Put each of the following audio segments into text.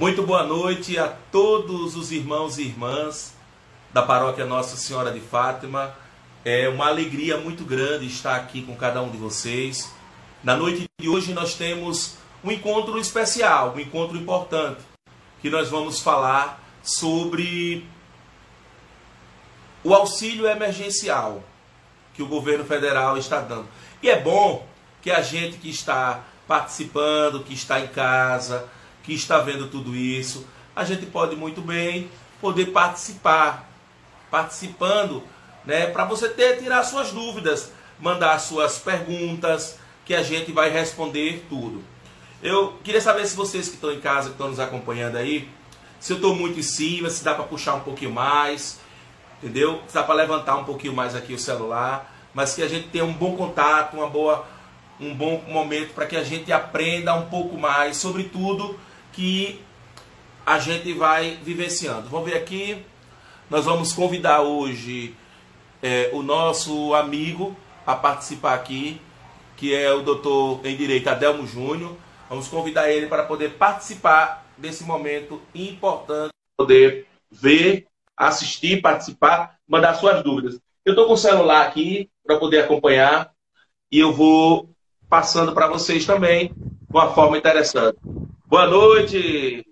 Muito boa noite a todos os irmãos e irmãs da paróquia Nossa Senhora de Fátima. É uma alegria muito grande estar aqui com cada um de vocês. Na noite de hoje nós temos um encontro especial, um encontro importante, que nós vamos falar sobre o auxílio emergencial que o governo federal está dando. E é bom que a gente que está participando, que está em casa, que está vendo tudo isso, a gente pode muito bem poder participando, né, para você tirar suas dúvidas, mandar suas perguntas, que a gente vai responder tudo. Eu queria saber se vocês que estão em casa, que estão nos acompanhando aí, se eu estou muito em cima, se dá para puxar um pouquinho mais, entendeu? Se dá para levantar um pouquinho mais aqui o celular, mas que a gente tenha um bom contato, um bom momento para que a gente aprenda um pouco mais sobre tudo que a gente vai vivenciando. Vamos ver aqui, nós vamos convidar hoje o nosso amigo a participar aqui, que é o doutor em Direito Adelmo Júnior. Vamos convidar ele para poder participar desse momento importante, poder ver, assistir, participar, mandar suas dúvidas. Eu estou com o celular aqui para poder acompanhar e eu vou passando para vocês também de uma forma interessante. Boa noite!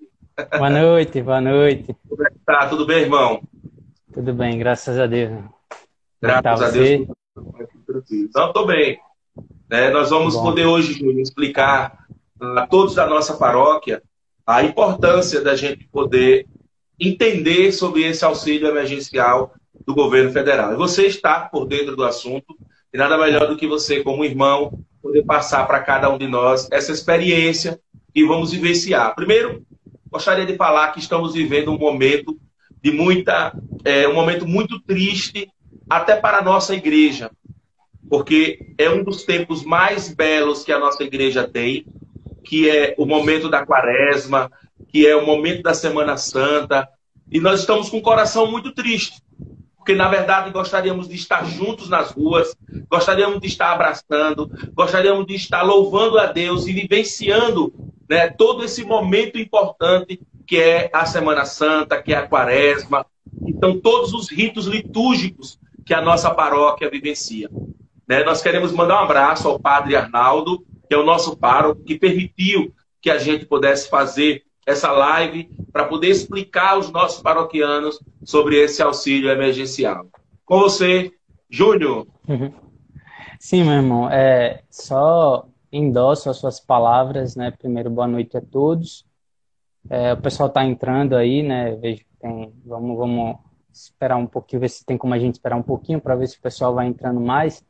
Boa noite, boa noite. Como é que tá? Tudo bem, irmão? Tudo bem, graças a Deus. Graças a Deus. Então, estou bem. Nós vamos poder hoje, Júnior, explicar a todos da nossa paróquia a importância da gente poder entender sobre esse auxílio emergencial do governo federal. E você está por dentro do assunto, e nada melhor do que você, como irmão, poder passar para cada um de nós essa experiência que vamos vivenciar. Primeiro, gostaria de falar que estamos vivendo um momento de um momento muito triste, até para a nossa igreja, porque é um dos tempos mais belos que a nossa igreja tem, que é o momento da Quaresma, que é o momento da Semana Santa, e nós estamos com o coração muito triste, porque na verdade gostaríamos de estar juntos nas ruas, gostaríamos de estar abraçando, gostaríamos de estar louvando a Deus e vivenciando, né, todo esse momento importante que é a Semana Santa, que é a Quaresma, então todos os ritos litúrgicos que a nossa paróquia vivencia. Nós queremos mandar um abraço ao Padre Arnaldo, que é o nosso pároco, que permitiu que a gente pudesse fazer essa live para poder explicar aos nossos paroquianos sobre esse auxílio emergencial. Com você, Júnior. Sim, meu irmão, só endosso as suas palavras, né? Primeiro, boa noite a todos. O pessoal está entrando aí, né? Vejo que tem. Vamos esperar um pouquinho, ver se tem como a gente esperar um pouquinho para ver se o pessoal vai entrando mais.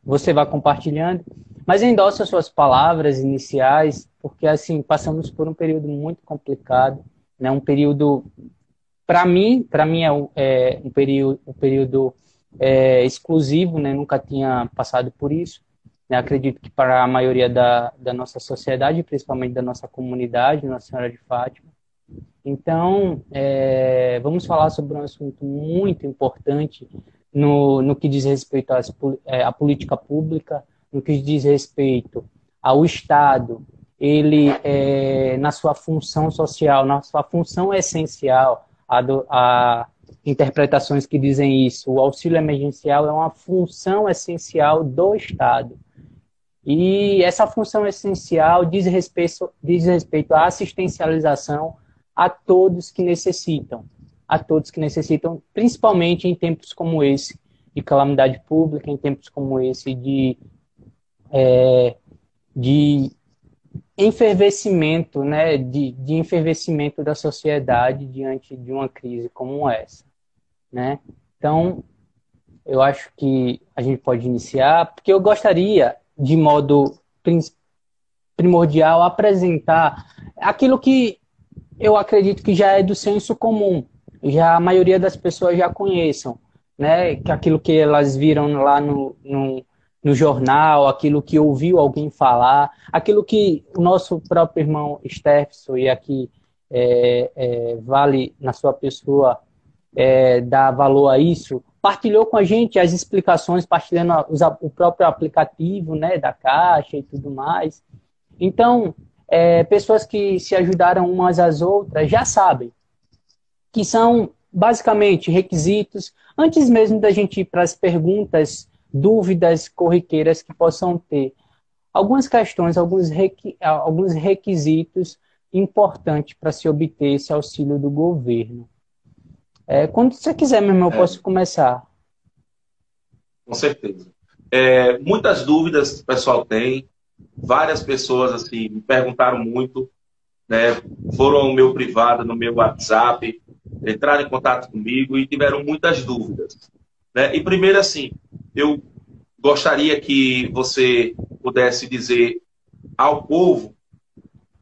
Você vai compartilhando. Mas endosso as suas palavras iniciais, porque assim passamos por um período muito complicado, né? Um período, para mim é um período exclusivo, né? Nunca tinha passado por isso. Né? Acredito que para a maioria da nossa sociedade, principalmente da nossa comunidade, Nossa Senhora de Fátima. Então, vamos falar sobre um assunto muito importante no que diz respeito à política pública, no que diz respeito ao Estado, ele, na sua função social, na sua função essencial, há interpretações que dizem isso, o auxílio emergencial é uma função essencial do Estado. E essa função essencial diz respeito à assistencialização a todos que necessitam, principalmente em tempos como esse, de calamidade pública, em tempos como esse, de enfervescimento, né, de enfervescimento da sociedade diante de uma crise como essa, né? Então, eu acho que a gente pode iniciar, porque eu gostaria, de modo primordial, apresentar aquilo que eu acredito que já é do senso comum, já a maioria das pessoas já conheçam, né? Que aquilo que elas viram lá no jornal, aquilo que ouviu alguém falar, aquilo que o nosso próprio irmão Stefson, e aqui vale na sua pessoa dar valor a isso, partilhou com a gente as explicações, partilhando o próprio aplicativo, né, da Caixa e tudo mais. Então, pessoas que se ajudaram umas às outras já sabem, que são basicamente requisitos, antes mesmo da gente ir para as perguntas, dúvidas corriqueiras que possam ter. Algumas questões, alguns requisitos importantes para se obter esse auxílio do governo. Quando você quiser, meu irmão, eu posso começar. Com certeza. Muitas dúvidas o pessoal tem, várias pessoas assim, me perguntaram muito, né, foram ao meu privado, no meu WhatsApp, entraram em contato comigo e tiveram muitas dúvidas. Né? E primeiro, assim, eu gostaria que você pudesse dizer ao povo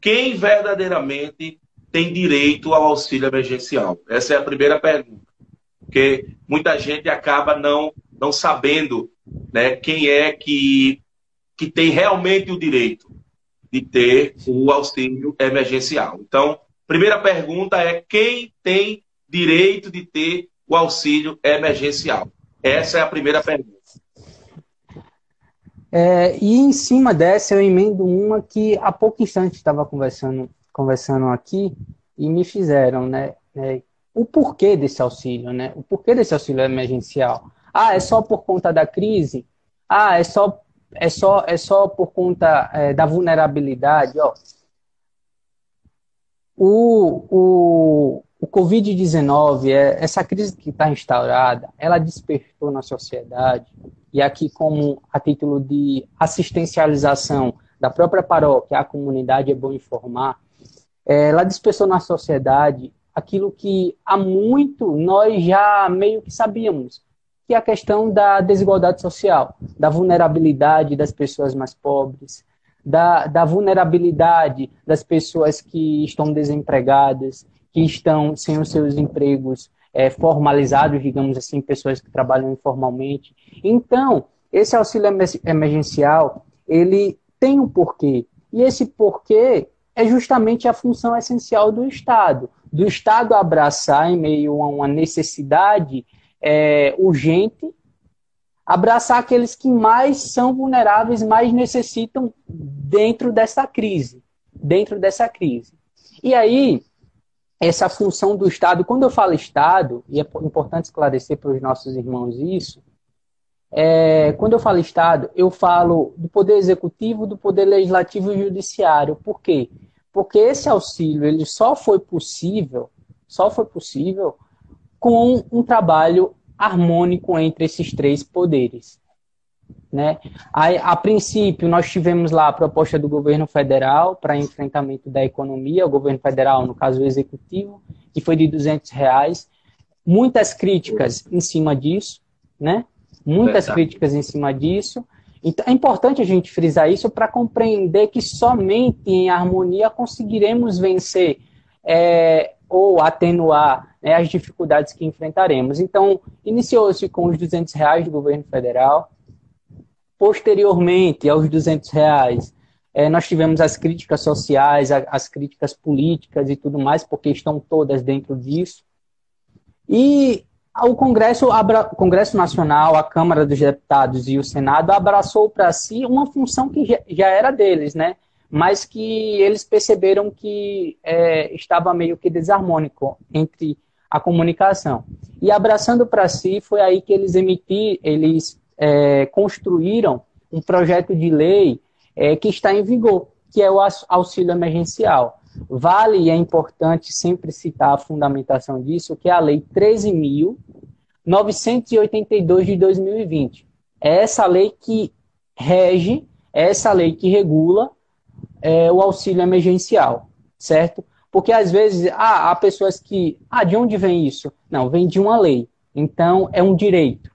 quem verdadeiramente tem direito ao auxílio emergencial. Essa é a primeira pergunta. Porque muita gente acaba não sabendo, né, quem é que tem realmente o direito de ter o auxílio emergencial. Então, primeira pergunta é quem tem direito de ter o auxílio emergencial? Essa é a primeira pergunta. E em cima dessa eu emendo uma que há pouco instante estava conversando aqui e me fizeram, né? O porquê desse auxílio, né? O porquê desse auxílio emergencial? É só por conta da crise? É só por conta da vulnerabilidade? O Covid-19, essa crise que está instaurada, ela despertou na sociedade, e aqui como a título de assistencialização da própria paróquia, a comunidade é bom informar, ela despertou na sociedade aquilo que há muito nós já meio que sabíamos, que é a questão da desigualdade social, da vulnerabilidade das pessoas mais pobres, da vulnerabilidade das pessoas que estão desempregadas, que estão sem os seus empregos formalizados, digamos assim, pessoas que trabalham informalmente. Então, esse auxílio emergencial, ele tem um porquê. E esse porquê é justamente a função essencial do Estado abraçar em meio a uma necessidade urgente, abraçar aqueles que mais são vulneráveis, mais necessitam dentro dessa crise. E aí, essa função do Estado, quando eu falo Estado, e é importante esclarecer para os nossos irmãos isso, quando eu falo Estado, eu falo do Poder Executivo, do Poder Legislativo e Judiciário. Por quê? Porque esse auxílio ele só foi possível com um trabalho harmônico entre esses três poderes. Né? A princípio, nós tivemos lá a proposta do governo federal para enfrentamento da economia, o governo federal, no caso o executivo, que foi de R$200. Muitas críticas em cima disso, né? Críticas em cima disso. Então, é importante a gente frisar isso para compreender que somente em harmonia conseguiremos vencer ou atenuar, né, as dificuldades que enfrentaremos. Então, iniciou-se com os R$200 do governo federal. Posteriormente aos R$200, nós tivemos as críticas sociais, as críticas políticas e tudo mais, porque estão todas dentro disso. E o Congresso Nacional, a Câmara dos Deputados e o Senado abraçou para si uma função que já era deles, né? Mas que eles perceberam que estava meio que desarmônico entre a comunicação. E abraçando para si, foi aí que eles construíram um projeto de lei que está em vigor, que é o auxílio emergencial. Vale e é importante sempre citar a fundamentação disso, que é a Lei 13.982 de 2020. É essa lei que rege, é essa lei que regula o auxílio emergencial, certo? Porque às vezes há pessoas que... de onde vem isso? Não, vem de uma lei. Então, é um direito.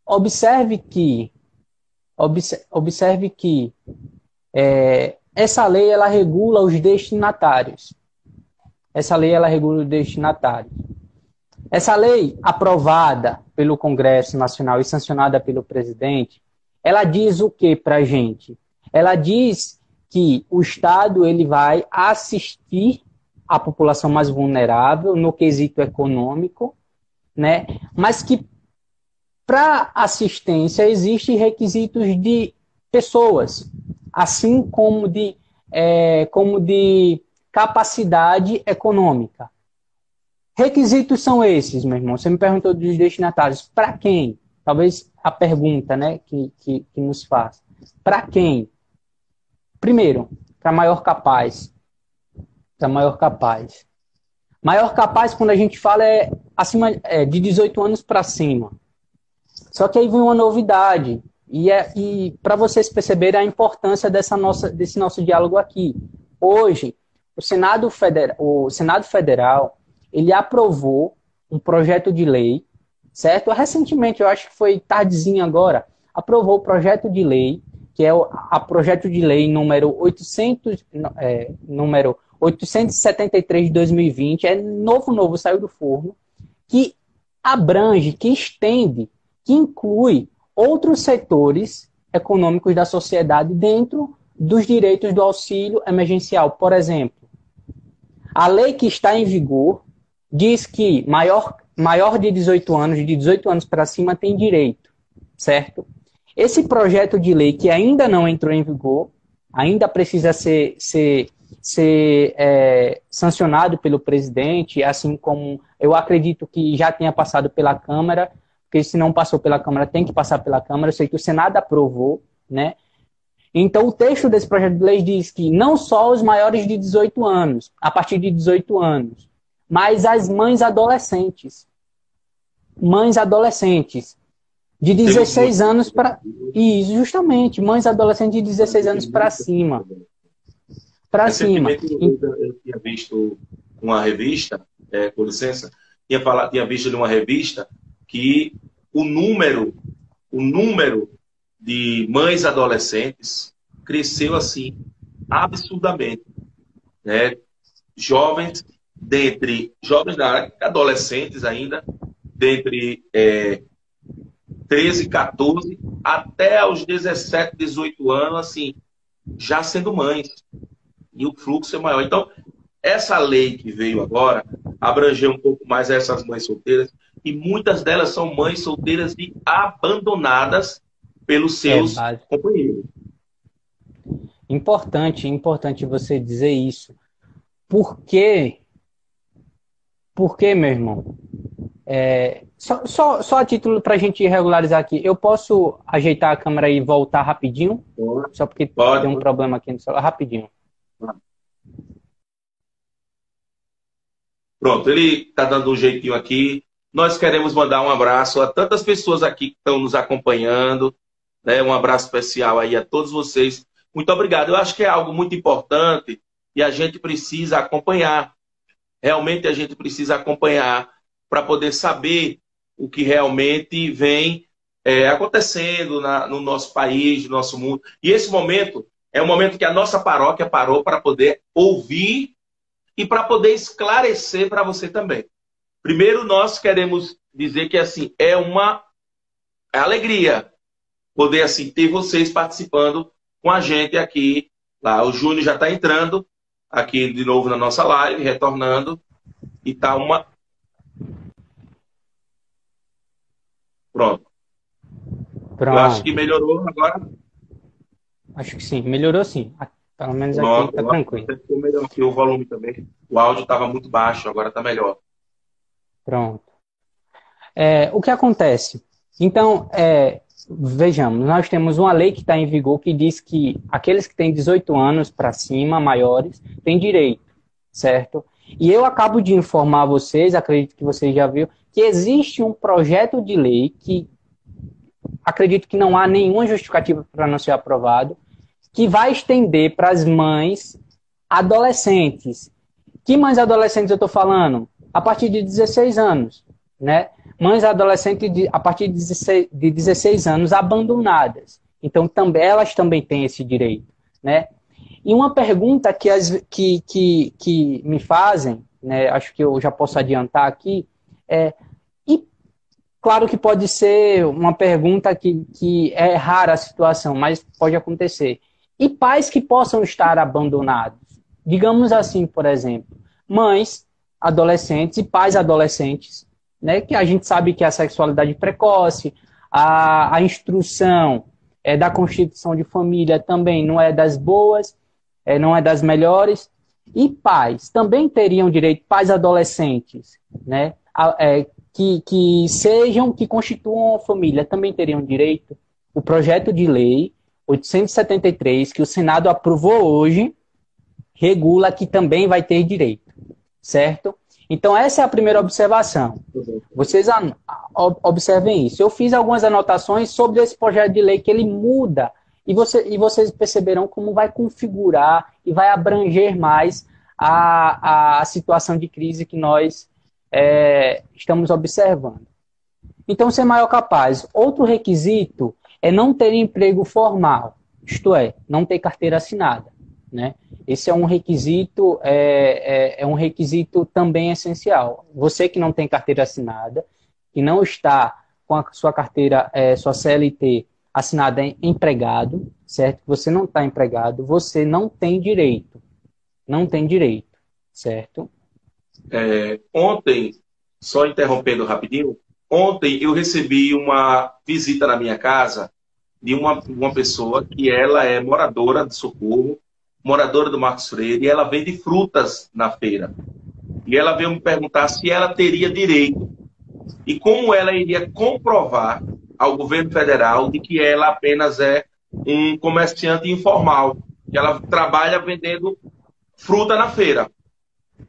Observe que essa lei ela regula os destinatários. Essa lei, aprovada pelo Congresso Nacional e sancionada pelo presidente, ela diz o que para a gente? Ela diz que o Estado ele vai assistir a população mais vulnerável no quesito econômico, né? Mas que para assistência existem requisitos de pessoas, assim como de capacidade econômica. Requisitos são esses, meu irmão. Você me perguntou dos destinatários. Para quem? Talvez a pergunta, né, que nos faz. Para quem? Primeiro, para maior capaz. Para maior capaz. Maior capaz, quando a gente fala, é acima de 18 anos para cima. Só que aí vem uma novidade. E para vocês perceberem a importância desse nosso diálogo aqui. Hoje, o Senado Federal ele aprovou um projeto de lei, certo? Recentemente, eu acho que foi tardezinho agora, aprovou o projeto de lei, que é a projeto de lei número 873 de 2020, é novo, saiu do forno, que abrange, que estende, que inclui outros setores econômicos da sociedade dentro dos direitos do auxílio emergencial. Por exemplo, a lei que está em vigor diz que maior de 18 anos para cima tem direito, certo? Esse projeto de lei que ainda não entrou em vigor, ainda precisa ser sancionado pelo presidente, assim como eu acredito que já tenha passado pela Câmara, porque se não passou pela Câmara, tem que passar pela Câmara. Eu sei que o Senado aprovou, né? Então, o texto desse projeto de lei diz que não só os maiores de 18 anos, a partir de 18 anos, mas as mães adolescentes. Mães adolescentes de 16 anos para... Isso, justamente, mães adolescentes de 16 anos para cima. Para cima. Eu tinha visto uma revista, com licença, tinha visto numa revista que o número de mães adolescentes cresceu assim absurdamente, né? Jovens adolescentes ainda, dentre 13, 14 até aos 17, 18 anos, assim, já sendo mães. E o fluxo é maior. Então, essa lei que veio agora abrangeu um pouco mais essas mães solteiras, e muitas delas são mães solteiras e abandonadas pelos seus companheiros. Importante você dizer isso. Por quê? Porque, meu irmão, só a título para a gente regularizar aqui, eu posso ajeitar a câmera e voltar rapidinho? Só porque tem um problema aqui no celular. Rapidinho. Pronto, ele está dando um jeitinho aqui. Nós queremos mandar um abraço a tantas pessoas aqui que estão nos acompanhando, né? Um abraço especial aí a todos vocês. Muito obrigado. Eu acho que é algo muito importante e a gente precisa acompanhar. Realmente a gente precisa acompanhar para poder saber o que realmente vem acontecendo no nosso país, no nosso mundo. E esse momento é um momento que a nossa paróquia parou para poder ouvir e para poder esclarecer para você também. Primeiro, nós queremos dizer que assim é uma alegria poder assim ter vocês participando com a gente aqui. Lá, o Júnior já está entrando aqui de novo na nossa live, retornando. E tá uma... Pronto. Eu acho que melhorou agora. Acho que sim, melhorou sim. Pelo menos aqui tá tranquilo. Ficou melhor aqui o volume também. O áudio estava muito baixo, agora está melhor. Pronto. O que acontece? Então, vejamos, nós temos uma lei que está em vigor que diz que aqueles que têm 18 anos para cima, maiores, têm direito, certo? E eu acabo de informar vocês, acredito que vocês já viram, que existe um projeto de lei que acredito que não há nenhuma justificativa para não ser aprovado, que vai estender para as mães adolescentes. Que mães adolescentes eu estou falando? A partir de 16 anos, né? Mães adolescentes a partir de 16 anos abandonadas. Então, elas também têm esse direito, né? E uma pergunta que me fazem, né, acho que eu já posso adiantar aqui, e claro que pode ser uma pergunta que é rara a situação, mas pode acontecer. E pais que possam estar abandonados? Digamos assim, por exemplo, mães adolescentes e pais adolescentes, né, que a gente sabe que a sexualidade precoce, a instrução da constituição de família também não é das boas, não é das melhores. E pais também teriam direito, pais adolescentes, né, que constituam a família, também teriam direito. O projeto de lei 873, que o Senado aprovou hoje, regula que também vai ter direito, certo? Então, essa é a primeira observação. Vocês observem isso. Eu fiz algumas anotações sobre esse projeto de lei, que ele muda, e vocês perceberão como vai configurar e vai abranger mais a situação de crise que nós estamos observando. Então, ser maior capaz. Outro requisito é não ter emprego formal, isto é, não ter carteira assinada, né? Esse é um requisito, um requisito também essencial. Você que não tem carteira assinada, que não está com a sua carteira, sua CLT assinada em empregado, certo? Você não está empregado, você não tem direito. Não tem direito, certo? Ontem, só interrompendo rapidinho, ontem eu recebi uma visita na minha casa de uma pessoa que ela é moradora de Socorro, moradora do Marcos Freire, e ela vende frutas na feira. E ela veio me perguntar se ela teria direito e como ela iria comprovar ao governo federal de que ela apenas é um comerciante informal, que ela trabalha vendendo fruta na feira.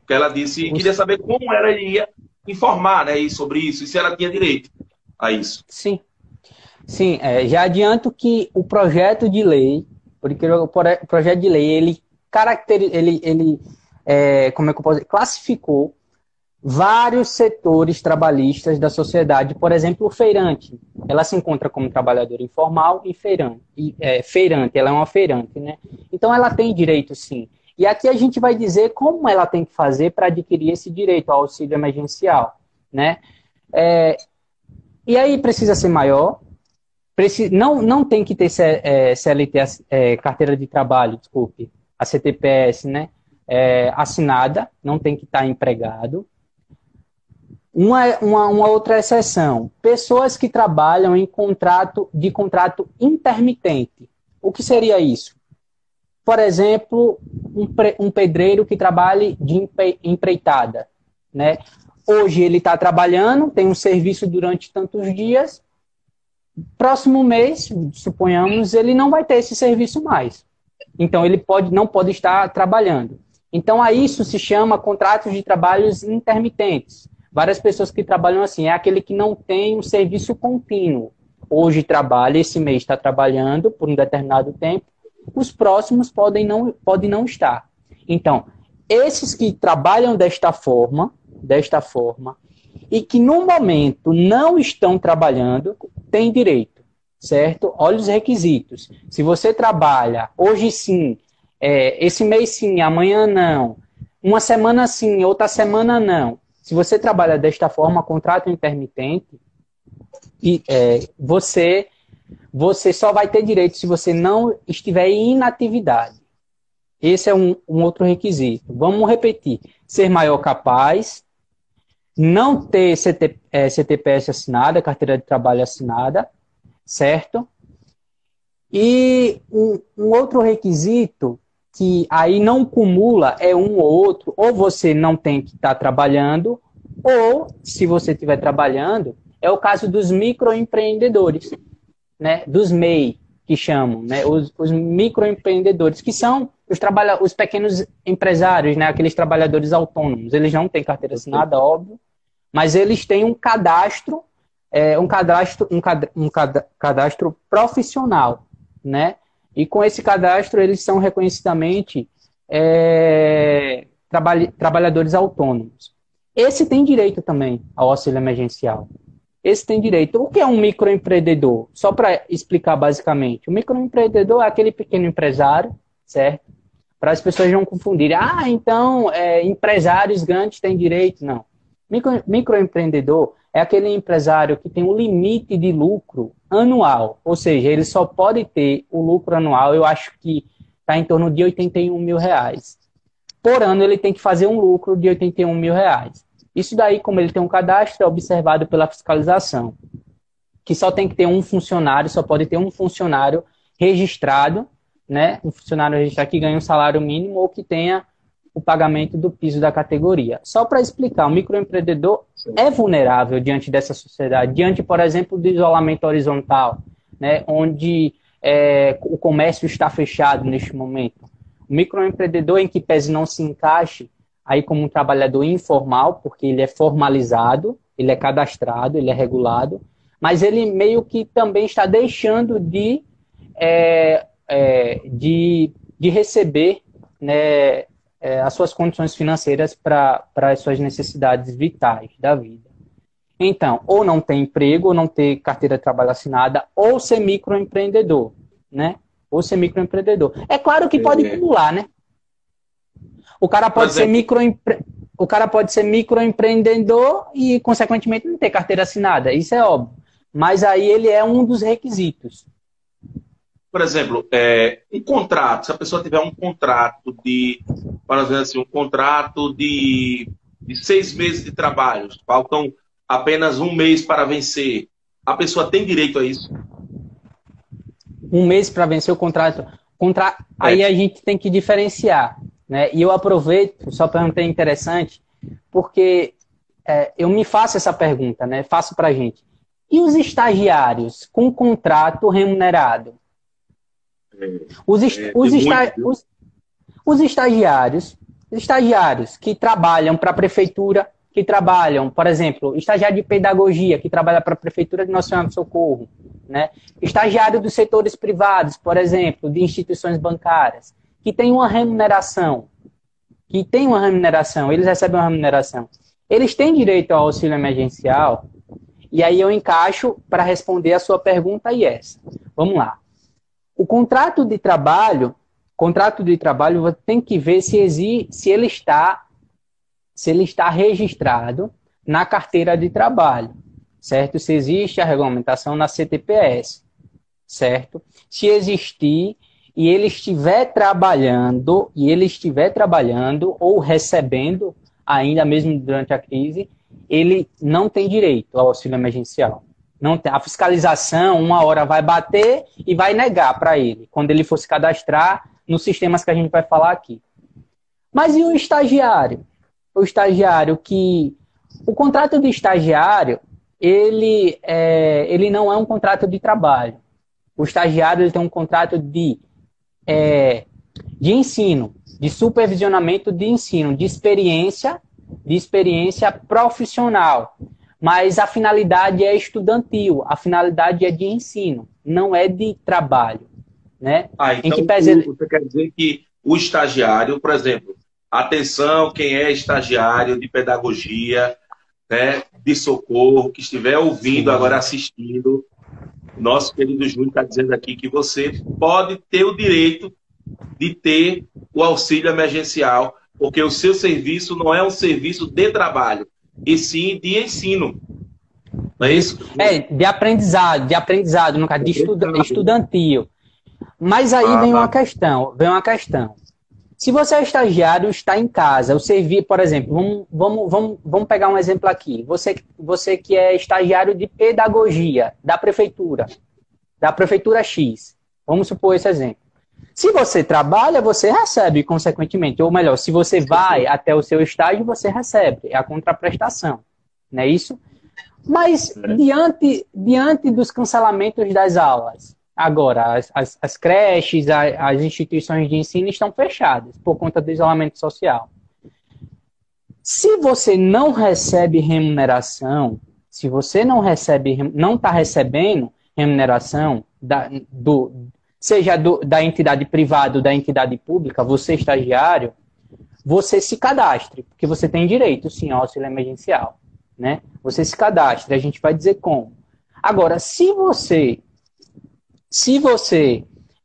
Que ela disse e queria saber como ela iria informar, né, sobre isso, e se ela tinha direito a isso. Sim. Sim, já adianto que o projeto de lei, porque o projeto de lei, ele como é que eu posso dizer? Classificou vários setores trabalhistas da sociedade. Por exemplo, o feirante. Ela se encontra como trabalhadora informal e feirante. Feirante, ela é uma feirante, né? Então, ela tem direito, sim. E aqui a gente vai dizer como ela tem que fazer para adquirir esse direito ao auxílio emergencial, né? E aí precisa ser maior, não tem que ter CLT, carteira de trabalho, desculpe, a CTPS, né? Assinada, não tem que estar empregado. Uma outra exceção, pessoas que trabalham em contrato intermitente. O que seria isso? Por exemplo, um pedreiro que trabalhe de empreitada, né? Hoje ele está trabalhando, tem um serviço durante tantos dias, próximo mês, suponhamos, ele não vai ter esse serviço mais. Então, ele não pode estar trabalhando. Então, a isso se chama contratos de trabalhos intermitentes. Várias pessoas que trabalham assim, é aquele que não tem um serviço contínuo. Hoje trabalha, esse mês está trabalhando por um determinado tempo, os próximos podem não estar. Então, esses que trabalham desta forma, e que no momento não estão trabalhando, têm direito, certo? Olha os requisitos. Se você trabalha, hoje sim, esse mês sim, amanhã não, uma semana sim, outra semana não. Se você trabalha desta forma, contrato intermitente, você só vai ter direito se você não estiver em inatividade. Esse é um outro requisito. Vamos repetir. Ser maior capaz, não ter CTPS assinada, carteira de trabalho assinada, certo? E um outro requisito que aí não cumula é um ou outro, ou você não tem que estar trabalhando, ou, se você estiver trabalhando, é o caso dos microempreendedores, né? Dos MEI, que chamam, né? Os microempreendedores, que são os pequenos empresários, né? Aqueles trabalhadores autônomos. Eles não têm carteira assinada, óbvio, mas eles têm um cadastro, cadastro profissional, né? E com esse cadastro eles são reconhecidamente trabalhadores autônomos. Esse tem direito também ao auxílio emergencial. Esse tem direito. O que é um microempreendedor? Só para explicar basicamente. O microempreendedor é aquele pequeno empresário, certo? Para as pessoas não confundirem. Então, empresários grandes têm direito. Não. Microempreendedor é aquele empresário que tem um limite de lucro anual. Ou seja, ele só pode ter o lucro anual, eu acho que está em torno de R$81 mil. Por ano, ele tem que fazer um lucro de R$81 mil. Isso daí, como ele tem um cadastro, é observado pela fiscalização. que só tem que ter um funcionário, só pode ter um funcionário registrado, né? Um funcionário registrado que ganha um salário mínimo ou que tenha o pagamento do piso da categoria. Só para explicar, o microempreendedor é vulnerável diante dessa sociedade, diante, por exemplo, do isolamento horizontal, né? Onde o comércio está fechado neste momento. O microempreendedor, em que pese não se encaixe aí como um trabalhador informal, porque ele é formalizado, ele é cadastrado, ele é regulado, mas ele meio que também está deixando de receber, né, as suas condições financeiras para as suas necessidades vitais da vida. Então, ou não ter emprego, ou não ter carteira de trabalho assinada, ou ser microempreendedor, né? Ou ser microempreendedor. É claro que pode pular, né? O cara pode ser microempreendedor e, consequentemente, não ter carteira assinada. Isso é óbvio. Mas aí ele é um dos requisitos. Por exemplo, um contrato. Se a pessoa tiver um contrato por exemplo assim, um contrato de 6 meses de trabalho, faltam apenas um mês para vencer, a pessoa tem direito a isso? Um mês para vencer o contrato. Aí a gente tem que diferenciar, né? E eu aproveito, só para não ter interessante, porque eu me faço essa pergunta, né? Faço para a gente. E os estagiários com contrato remunerado? Os estagiários que trabalham para a prefeitura, que trabalham, por exemplo, estagiário de pedagogia, que trabalha para a Prefeitura de Nossa Senhora do Socorro, né? Estagiário dos setores privados, por exemplo, de instituições bancárias, que tem uma remuneração, eles recebem uma remuneração. Eles têm direito ao auxílio emergencial, e aí eu encaixo para responder a sua pergunta e essa. Vamos lá. O contrato de trabalho tem que ver se ele está registrado na carteira de trabalho, certo? Se existe a regulamentação na CTPS, certo? Se existir e ele estiver trabalhando ou recebendo ainda mesmo durante a crise, ele não tem direito ao auxílio emergencial. Não tem. A fiscalização, uma hora vai bater e vai negar para ele, quando ele for se cadastrar nos sistemas que a gente vai falar aqui. Mas e o estagiário? O estagiário que... O contrato de estagiário, ele não é um contrato de trabalho. O estagiário ele tem um contrato de ensino, de supervisionamento de ensino, de experiência profissional. Mas a finalidade é estudantil, a finalidade é de ensino, não é de trabalho, né? Então você quer dizer que o estagiário, por exemplo, atenção, quem é estagiário de pedagogia, né, de socorro, que estiver ouvindo agora, assistindo, nosso querido Júnior está dizendo aqui que você pode ter o direito de ter o auxílio emergencial, porque o seu serviço não é um serviço de trabalho, e sim de ensino. Não é isso? De aprendizado, no caso, de estudantil. Mas aí vem uma questão. Se você é estagiário, está em casa, por exemplo, vamos pegar um exemplo aqui. Você que é estagiário de pedagogia da prefeitura X. Vamos supor esse exemplo. Se você trabalha, você recebe, consequentemente. Ou melhor, se você vai até o seu estágio, você recebe. É a contraprestação. Não é isso? Mas, diante dos cancelamentos das aulas, agora, as creches, as instituições de ensino estão fechadas por conta do isolamento social. Se você não recebe remuneração, não está recebendo remuneração seja da entidade privada ou da entidade pública, você estagiário, você se cadastre, porque você tem direito, sim, ao auxílio emergencial, né? Você se cadastre, a gente vai dizer como. Agora, se você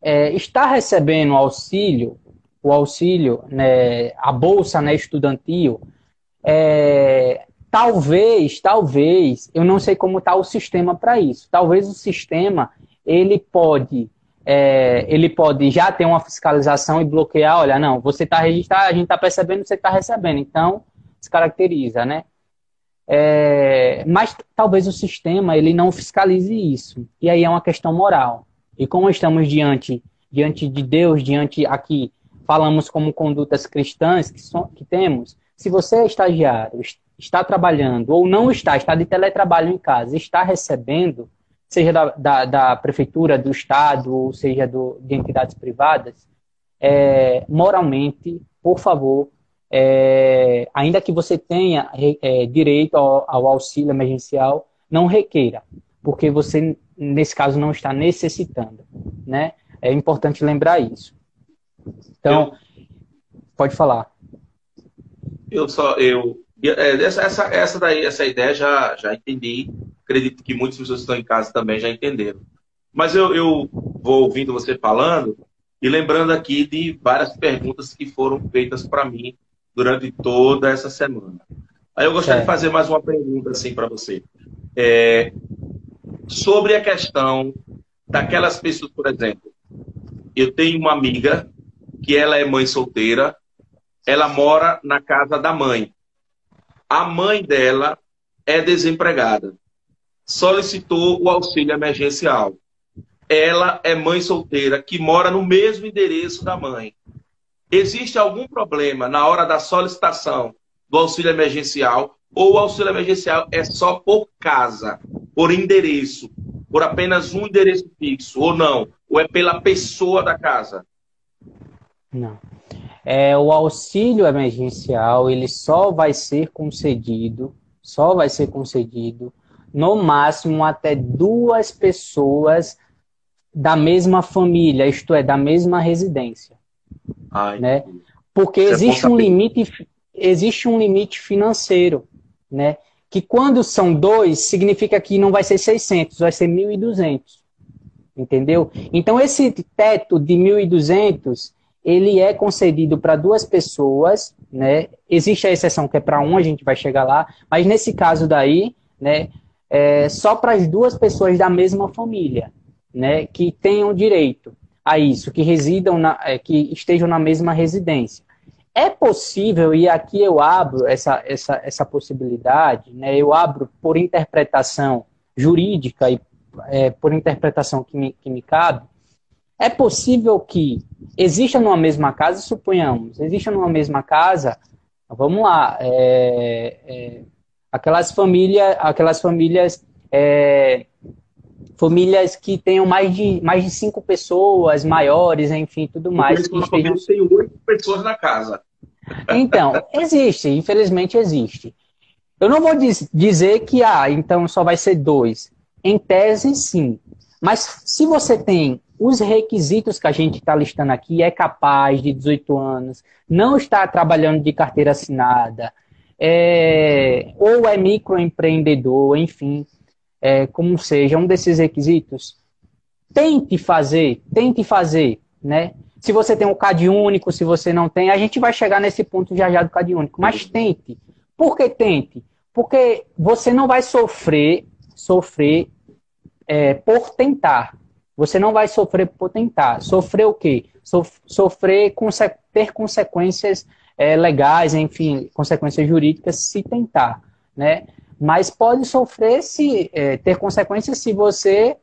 está recebendo o auxílio, né, a bolsa, né, estudantil, talvez, eu não sei como está o sistema para isso. Talvez o sistema ele pode já ter uma fiscalização e bloquear, olha, não, você está registrado, a gente está percebendo que você está recebendo, então se caracteriza, né? Mas talvez o sistema ele não fiscalize isso. E aí é uma questão moral. E como estamos diante de Deus, aqui, falamos como condutas cristãs que temos, se você é estagiário, está trabalhando ou não está de teletrabalho em casa, está recebendo, seja da prefeitura, do estado, ou seja de entidades privadas, moralmente, por favor, ainda que você tenha direito ao auxílio emergencial, não requeira, porque você, nesse caso, não está necessitando, né? É importante lembrar isso. Então, pode falar. Essa ideia já entendi. Acredito que muitas pessoas que estão em casa também já entenderam. Mas eu vou ouvindo você falando e lembrando aqui de várias perguntas que foram feitas para mim durante toda essa semana. Aí eu gostaria de fazer mais uma pergunta assim para você. Sobre a questão daquelas pessoas, por exemplo, eu tenho uma amiga que ela é mãe solteira, ela mora na casa da mãe. A mãe dela é desempregada, solicitou o auxílio emergencial. Ela é mãe solteira que mora no mesmo endereço da mãe. Existe algum problema na hora da solicitação do auxílio emergencial ou o auxílio emergencial é só por casa, por endereço, por apenas um endereço fixo, ou não? Ou é pela pessoa da casa? Não. O auxílio emergencial, ele só vai ser concedido no máximo até 2 pessoas da mesma família, isto é, da mesma residência. Né? Porque existe um limite financeiro, né? Que quando são 2, significa que não vai ser 600, vai ser 1.200. Entendeu? Então, esse teto de 1.200, ele é concedido para 2 pessoas, né? Existe a exceção que é para 1, a gente vai chegar lá, mas nesse caso daí, né, só para as 2 pessoas da mesma família, né, que tenham direito a isso, que que estejam na mesma residência. É possível, e aqui eu abro essa possibilidade, né, eu abro por interpretação jurídica e por interpretação que me cabe, é possível que exista numa mesma casa, suponhamos, exista numa mesma casa, vamos lá, aquelas famílias que tenham mais de 5 pessoas, maiores, enfim, tudo mais. Uma família que tem 8 pessoas na casa. Então, existe, infelizmente existe. Eu não vou dizer que, então só vai ser 2. Em tese, sim. Mas se você tem os requisitos que a gente está listando aqui, é capaz de 18 anos, não está trabalhando de carteira assinada, ou é microempreendedor, enfim, como seja, um desses requisitos, tente fazer, né? Se você tem um CAD único, se você não tem, a gente vai chegar nesse ponto já do CAD único, mas tente. Por que tente? Porque você não vai sofrer por tentar. Você não vai sofrer por tentar. Sofrer o quê? Ter consequências legais, enfim, consequências jurídicas se tentar, né? Mas pode sofrer ter consequências se você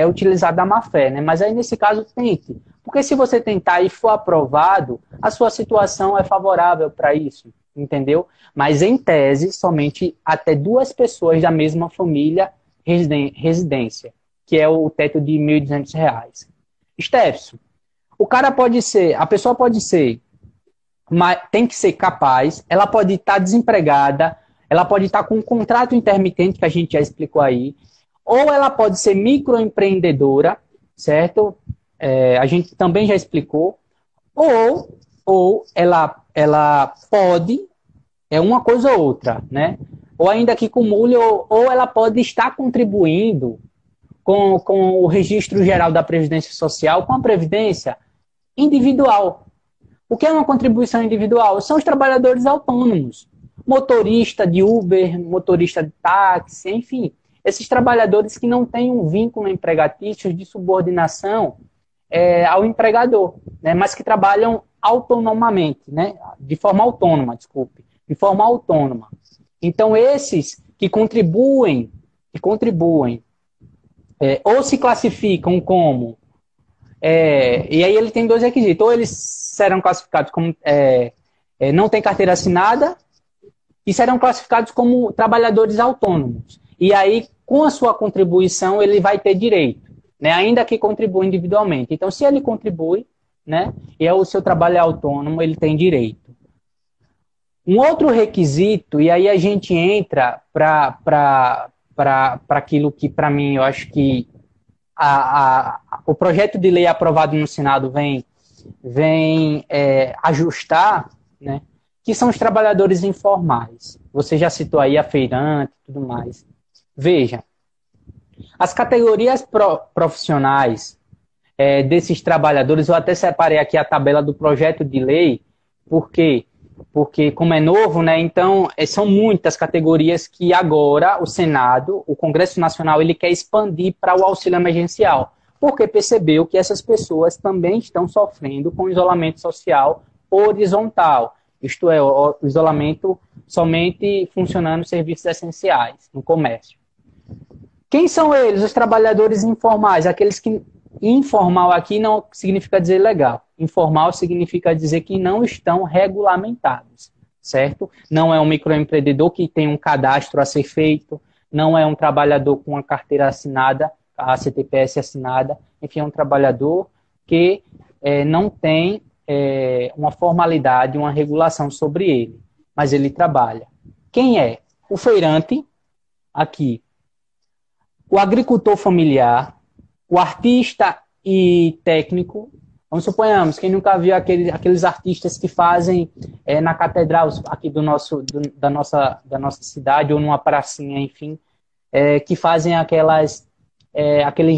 utilizar da má fé, né? Mas aí, nesse caso, tente. Porque se você tentar e for aprovado, a sua situação é favorável para isso, entendeu? Mas, em tese, somente até 2 pessoas da mesma família residência, que é o teto de R$ 1.200. Stefson, a pessoa pode ser, mas tem que ser capaz, ela pode estar desempregada, ela pode estar com um contrato intermitente, que a gente já explicou aí, ou ela pode ser microempreendedora, certo? A gente também já explicou, ou ela pode, uma coisa ou outra, né? Ou ainda que acumule, ou ela pode estar contribuindo com o Registro Geral da Previdência Social, com a Previdência individual. O que é uma contribuição individual? São os trabalhadores autônomos, motorista de Uber, motorista de táxi, enfim, esses trabalhadores que não têm um vínculo empregatício de subordinação ao empregador, né, mas que trabalham autonomamente, né, de forma autônoma. Então, esses que contribuem, ou se classificam como... e aí ele tem dois requisitos. Ou eles serão classificados como não tem carteira assinada e serão classificados como trabalhadores autônomos. E aí, com a sua contribuição, ele vai ter direito, né? Ainda que contribua individualmente. Então, se ele contribui, né, e o seu trabalho é autônomo, ele tem direito. Um outro requisito, e aí a gente entra para aquilo que, para mim, eu acho que o projeto de lei aprovado no Senado vem ajustar, né, que são os trabalhadores informais. Você já citou aí a feirante e tudo mais. Veja, as categorias profissionais desses trabalhadores, eu até separei aqui a tabela do projeto de lei, porque como é novo, né, então são muitas categorias que agora o Senado, o Congresso Nacional, ele quer expandir para o auxílio emergencial, porque percebeu que essas pessoas também estão sofrendo com isolamento social horizontal, isto é, o isolamento somente funcionando nos serviços essenciais, no comércio. Quem são eles? Os trabalhadores informais, aqueles que... Informal aqui não significa dizer legal. Informal significa dizer que não estão regulamentados, certo? Não é um microempreendedor que tem um cadastro a ser feito, não é um trabalhador com uma carteira assinada, a CTPS assinada, enfim, é um trabalhador que não tem uma formalidade, uma regulação sobre ele, mas ele trabalha. Quem é? O feirante, aqui, o agricultor familiar, o artista e técnico. Vamos suponhamos, quem nunca viu aqueles artistas que fazem na catedral aqui da nossa cidade, ou numa pracinha, enfim, que fazem aqueles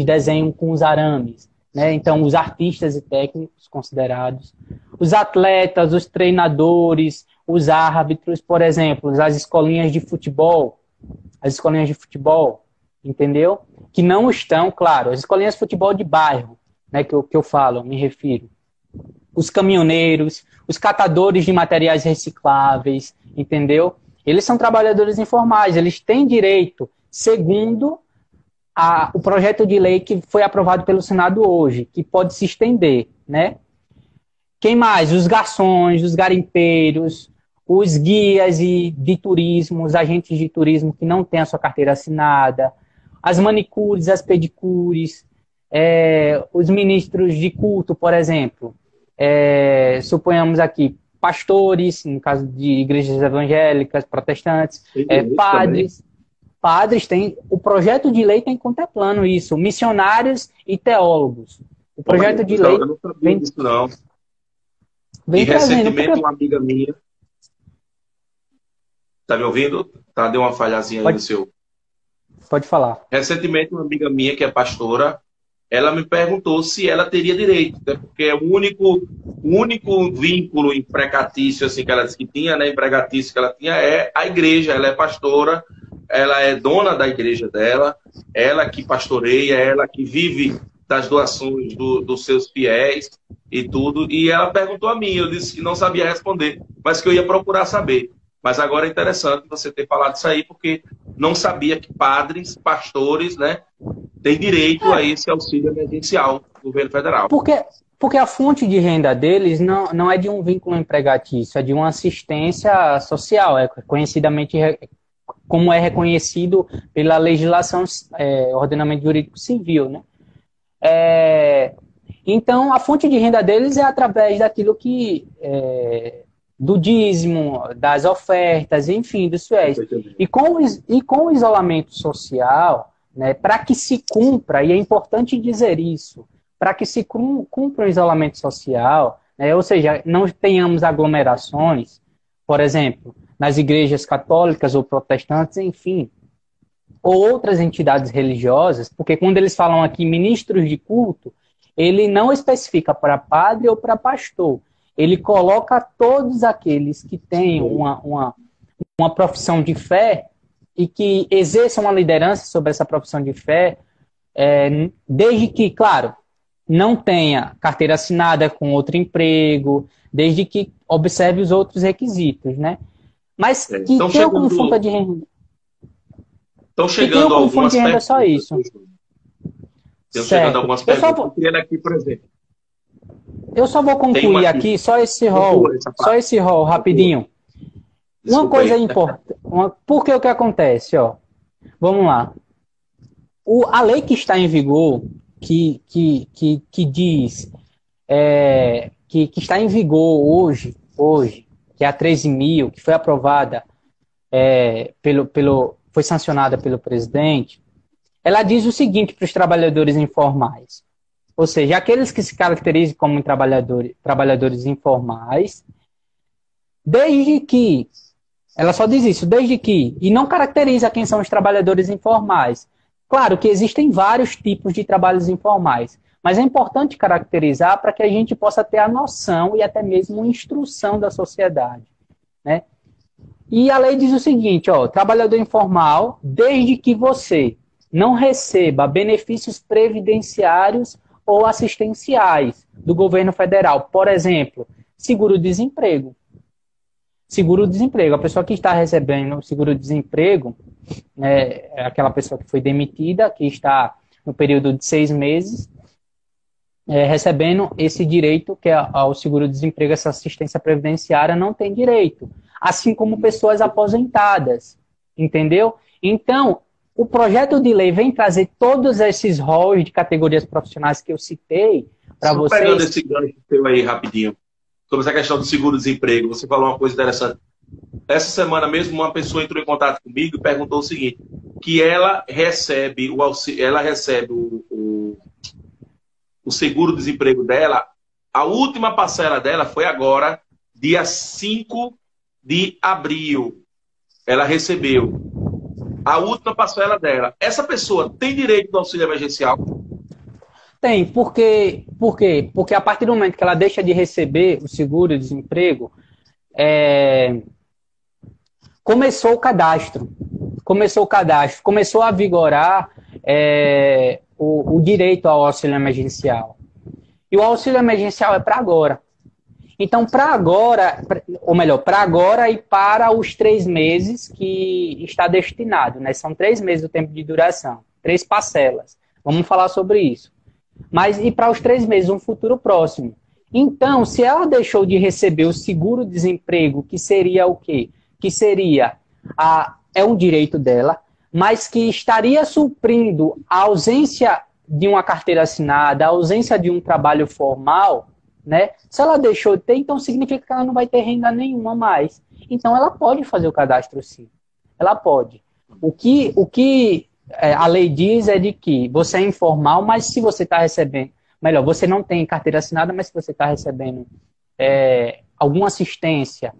desenhos com os arames, né? Então, os artistas e técnicos considerados, os atletas, os treinadores, os árbitros, por exemplo, as escolinhas de futebol, entendeu? Que não estão, claro, as escolinhas de futebol de bairro, né, que eu falo, me refiro. Os caminhoneiros, os catadores de materiais recicláveis, entendeu? Eles são trabalhadores informais, eles têm direito, segundo o projeto de lei que foi aprovado pelo Senado hoje, que pode se estender, né? Quem mais? Os garçons, os garimpeiros, os guias de turismo, os agentes de turismo que não têm a sua carteira assinada, as manicures, as pedicures, os ministros de culto, por exemplo. Suponhamos aqui, pastores, no caso de igrejas evangélicas, protestantes, padres. Padres têm, o projeto de lei tem contemplando isso, missionários e teólogos. O projeto de lei... Eu não sabia disso, não. Vem trazendo, recentemente uma amiga minha... Tá me ouvindo? Deu uma falhazinha aí no seu... Pode falar. Recentemente, uma amiga minha, que é pastora, ela me perguntou se ela teria direito, né? Porque o único vínculo empregatício assim, que ela disse que tinha, né, empregatício que ela tinha, é a igreja. Ela é pastora, ela é dona da igreja dela, ela que pastoreia, ela que vive das doações dos seus fiéis e tudo. E ela perguntou a mim, eu disse que não sabia responder, mas que eu ia procurar saber. Mas agora é interessante você ter falado isso aí, porque não sabia que padres, pastores, né, têm direito a esse auxílio emergencial do governo federal. Porque a fonte de renda deles não é de um vínculo empregatício, é de uma assistência social, é conhecidamente como é reconhecido pela legislação, ordenamento jurídico civil, né? Então, a fonte de renda deles é através daquilo que... do dízimo, das ofertas, enfim, dos fiéis. E com o isolamento social, né, para que se cumpra, e é importante dizer isso, para que se cumpra o isolamento social, né, ou seja, não tenhamos aglomerações, por exemplo, nas igrejas católicas ou protestantes, enfim, ou outras entidades religiosas, porque quando eles falam aqui ministros de culto, ele não especifica para padre ou para pastor, ele coloca todos aqueles que têm uma profissão de fé e que exerçam uma liderança sobre essa profissão de fé, desde que, claro, não tenha carteira assinada com outro emprego, desde que observe os outros requisitos, né? Mas que tenha como fonte de renda. Estão Que tem chegando como fonte algumas de renda perguntas. só isso. Estão chegando Certo. algumas Eu só perguntas. vou, Eu queria aqui, por exemplo, eu só vou tem uma concluir aqui. aqui só esse Conclua rol. essa Só parte. esse rol, Conclua. rapidinho. Uma Desculpa coisa aí. importante. Por que o que acontece? Ó? Vamos lá. A lei que está em vigor, que diz que está em vigor hoje, que é a 13.000, que foi aprovada, foi sancionada pelo presidente, ela diz o seguinte para os trabalhadores informais, ou seja, aqueles que se caracterizam como trabalhadores informais, desde que, ela só diz isso, desde que, e não caracteriza quem são os trabalhadores informais. Claro que existem vários tipos de trabalhos informais, mas é importante caracterizar para que a gente possa ter a noção e até mesmo uma instrução da sociedade, né? E a lei diz o seguinte, ó, trabalhador informal, desde que você não receba benefícios previdenciários ou assistenciais do governo federal, por exemplo, seguro-desemprego. Seguro-desemprego, a pessoa que está recebendo seguro-desemprego, é aquela pessoa que foi demitida, que está no período de 6 meses, recebendo esse direito, que é ao seguro-desemprego, essa assistência previdenciária, não tem direito. Assim como pessoas aposentadas, entendeu? Então, o projeto de lei vem trazer todos esses roles de categorias profissionais que eu citei para vocês. Só pegando esse gancho seu aí rapidinho, sobre essa questão do seguro-desemprego, você falou uma coisa interessante. Essa semana mesmo, uma pessoa entrou em contato comigo e perguntou o seguinte, que ela recebe o seguro-desemprego dela, a última parcela dela foi agora, dia 5 de abril. Ela recebeu a última parcela dela. Essa pessoa tem direito ao auxílio emergencial? Tem, por quê? Porque a partir do momento que ela deixa de receber o seguro-desemprego, começou o cadastro, começou a vigorar o direito ao auxílio emergencial. E o auxílio emergencial é para agora. Então, para agora, ou melhor, para agora e para os 3 meses que está destinado, né? São 3 meses o tempo de duração, 3 parcelas. Vamos falar sobre isso. Mas e para os 3 meses, um futuro próximo. Então, se ela deixou de receber o seguro-desemprego, que seria o quê? Que seria, é um direito dela, mas que estaria suprindo a ausência de uma carteira assinada, a ausência de um trabalho formal, né? Se ela deixou de ter, então significa que ela não vai ter renda nenhuma mais. Então ela pode fazer o cadastro sim. Ela pode. O que a lei diz é de que você é informal, mas se você está recebendo, melhor, você não tem carteira assinada, mas se você está recebendo alguma assistência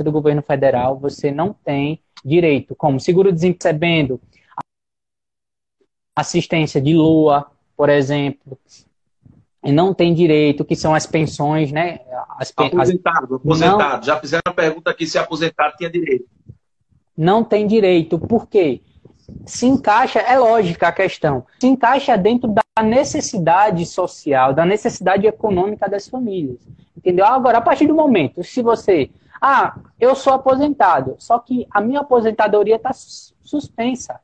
do governo federal, você não tem direito, como seguro-desemprego, recebendo assistência de LOA, por exemplo, e não tem direito, que são as pensões, né? Aposentado. Não, já fizeram a pergunta aqui se aposentado tinha direito. Não tem direito, por quê? Se encaixa, é lógica a questão, se encaixa dentro da necessidade social, da necessidade econômica das famílias. Entendeu? Agora, a partir do momento, se você... eu sou aposentado, só que a minha aposentadoria está suspensa.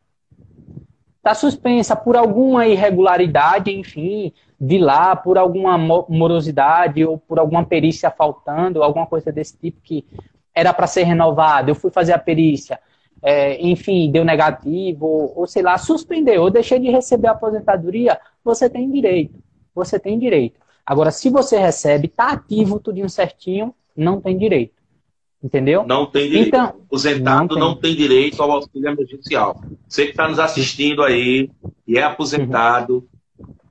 Está suspensa por alguma irregularidade, enfim, de lá, por alguma morosidade ou por alguma perícia faltando, alguma coisa desse tipo que era para ser renovada. Eu fui fazer a perícia, enfim, deu negativo, ou sei lá, suspendeu, eu deixei de receber a aposentadoria, você tem direito. Você tem direito. Agora, se você recebe, está ativo, tudinho certinho, não tem direito. Entendeu? Não tem direito. Então, aposentado não tem direito ao auxílio emergencial. Você que está nos assistindo aí e é aposentado,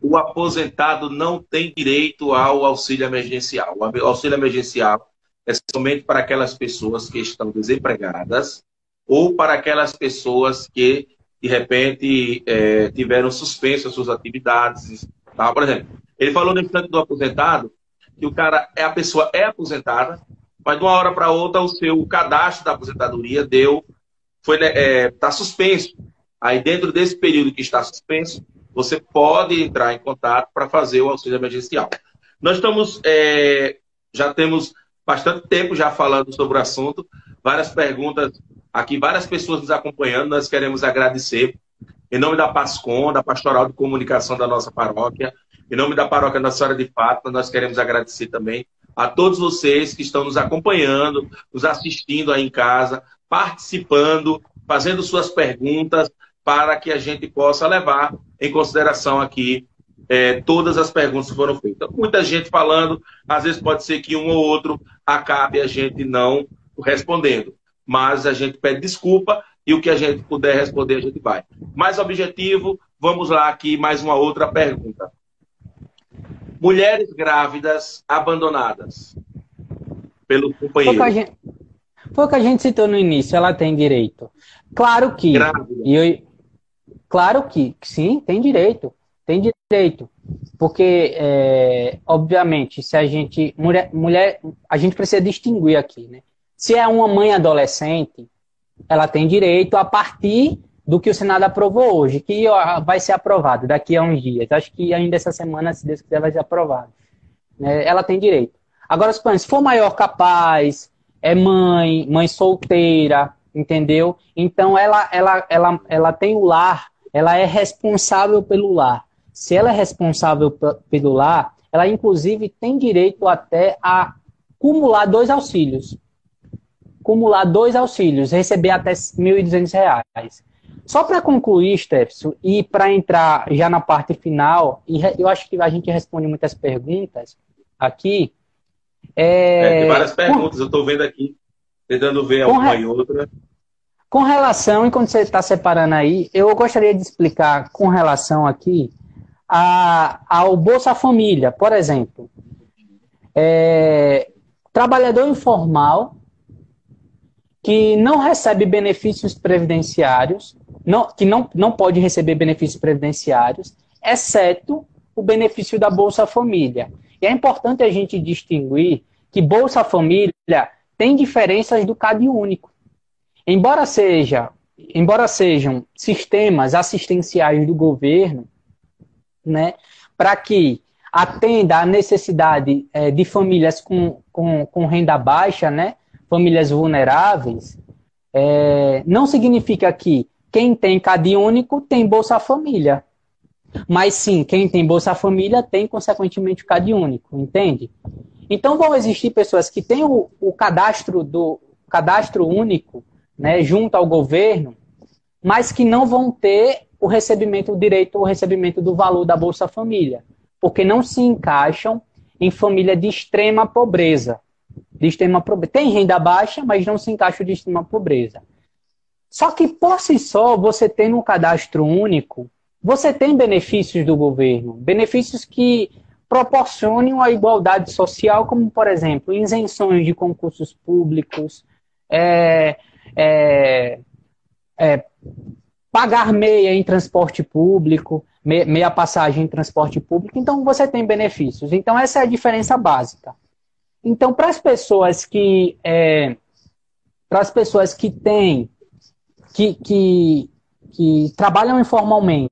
o aposentado não tem direito ao auxílio emergencial. O auxílio emergencial é somente para aquelas pessoas que estão desempregadas ou para aquelas pessoas que, de repente, tiveram suspensas suas atividades. Tá? Por exemplo, ele falou no instante do aposentado que a pessoa é aposentada, mas de uma hora para outra o seu cadastro da aposentadoria está suspenso. Aí dentro desse período que está suspenso, você pode entrar em contato para fazer o auxílio emergencial. Nós estamos, já temos bastante tempo já falando sobre o assunto, várias perguntas aqui várias pessoas nos acompanhando, nós queremos agradecer. Em nome da PASCOM, da Pastoral de Comunicação da nossa paróquia, em nome da Paróquia Nossa Senhora de Fátima, nós queremos agradecer também a todos vocês que estão nos acompanhando, nos assistindo aí em casa, participando, fazendo suas perguntas, para que a gente possa levar em consideração aqui todas as perguntas que foram feitas. Muita gente falando, às vezes pode ser que um ou outro acabe a gente não respondendo, mas a gente pede desculpa e o que a gente puder responder a gente vai. Mais objetivo, vamos lá aqui, mais uma outra pergunta. Mulheres grávidas abandonadas pelo companheiro. Foi o que a gente citou no início, ela tem direito. Claro que... Claro que sim, tem direito. Tem direito. Porque, obviamente, se a gente... Mulher, a gente precisa distinguir aqui, né? Se é uma mãe adolescente, ela tem direito a partir do que o Senado aprovou hoje, que vai ser aprovado daqui a uns dias. Acho que ainda essa semana, se Deus quiser, vai ser aprovado. Ela tem direito. Agora, se for maior capaz, é mãe solteira, entendeu? Então, ela tem o lar, ela é responsável pelo lar. Se ela é responsável pelo lar, ela, inclusive, tem direito até a acumular 2 auxílios. Receber até R$ 1.200. Só para concluir, Stefson, e para entrar já na parte final, e eu acho que a gente responde muitas perguntas aqui. Tem várias perguntas, eu estou vendo aqui, tentando ver uma e outra. Com relação, enquanto você está separando aí, eu gostaria de explicar com relação aqui ao Bolsa Família, por exemplo. Trabalhador informal que não recebe benefícios previdenciários, que não pode receber benefícios previdenciários, exceto o benefício da Bolsa Família. E é importante a gente distinguir que Bolsa Família tem diferenças do CadÚnico. Embora sejam sistemas assistenciais do governo, né, para que atenda à necessidade de famílias com renda baixa, né, famílias vulneráveis, não significa que quem tem CadÚnico tem Bolsa Família. Mas sim, quem tem Bolsa Família tem, consequentemente, o CadÚnico, entende? Então vão existir pessoas que têm o cadastro único, né, junto ao governo, mas que não vão ter o direito ao recebimento do valor da Bolsa Família, porque não se encaixam em família de extrema pobreza. Tem renda baixa, mas não se encaixa de extrema pobreza. Só que, por si só, você tendo um cadastro único, você tem benefícios do governo, benefícios que proporcionam a igualdade social, como, por exemplo, isenções de concursos públicos, pagar meia em transporte público, meia passagem em transporte público. Então, você tem benefícios. Então, essa é a diferença básica. Então, para as pessoas que trabalham informalmente,